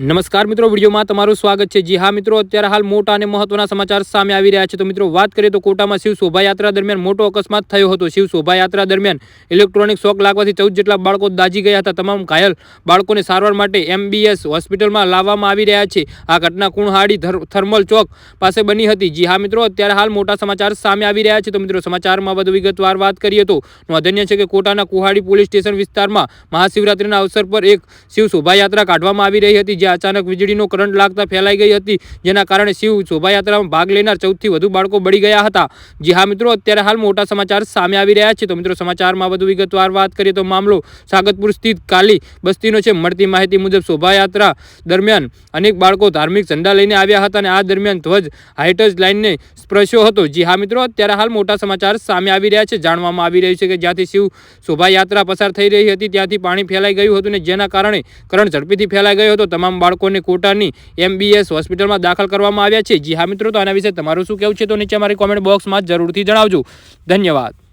નમસ્કાર મિત્રો, વિડીયોમાં તમારું સ્વાગત છે। જી હા મિત્રો, અત્યારે હાલ મોટા અને મહત્વના સમાચાર સામે આવી રહ્યા છે। તો મિત્રો વાત કરીએ તો કોટામાં શિવ શોભાયાત્રા દરમિયાન મોટો અકસ્માત થયો હતો। શિવ શોભાયાત્રા દરમિયાન ઇલેક્ટ્રોનિક શોક લાગવાથી 14 જેટલા બાળકો દાઝી ગયા હતા। તમામ ઘાયલ બાળકોને સારવાર માટે MBS હોસ્પિટલમાં લાવવામાં આવી રહ્યા છે। આ ઘટના કુણહાડી થર્મલ ચોક પાસે બની હતી। જી હા મિત્રો, અત્યારે હાલ મોટા સમાચાર સામે આવી રહ્યા છે। તો મિત્રો સમાચારમાં વધુ વિગતવાર વાત કરીએ તો નોંધનીય છે કે કોટાના કુહાડી પોલીસ સ્ટેશન વિસ્તારમાં મહાશિવરાત્રીના અવસર પર એક શિવ શોભાયાત્રા કાઢવામાં આવી રહી હતી। અચાનક વીજળીનો કરંટ લાગતા ફેલાઈ ગઈ હતી, જેના કારણે શિવ શોભાયાત્રામાં ભાગ લેનાર 14 થી વધુ બાળકો બળી ગયા હતા। જી હા મિત્રો, અત્યારે હાલ મોટા સમાચાર સામે આવી રહ્યા છે। તો મિત્રો સમાચારમાં વધુ વિગતવાર વાત કરીએ તો મામલો સાગતપુર સ્થિત કાલી બસ્તીનો છે। મળતી માહિતી મુજબ શોભાયાત્રા દરમિયાન અનેક બાળકો ધાર્મિક ઝંડા લઈને આવ્યા હતા અને આ દરમિયાન ધ્વજ હાઇટજ લાઇનને સ્પર્શ્યો હતો। જી હા મિત્રો, અત્યારે હાલ મોટા સમાચાર સામે આવી રહ્યા છે। જાણવામાં આવી રહ્યું છે કે જ્યાંથી શિવ શોભાયાત્રા પસાર થઈ રહી હતી ત્યાંથી પાણી ફેલાઈ ગયું હતું અને જેના કારણે કરંટ ઝડપીથી ફેલાઈ ગયો હતો। તમામ બાળકોને કોટાની MBS હોસ્પિટલમાં દાખલ કરવામાં આવ્યા છે। જી હા મિત્રો, તો આના વિશે તમારું શું કહેવું છે તો નીચે અમારી કોમેન્ટ બોક્સમાં જરૂરથી જણાવજો। ધન્યવાદ।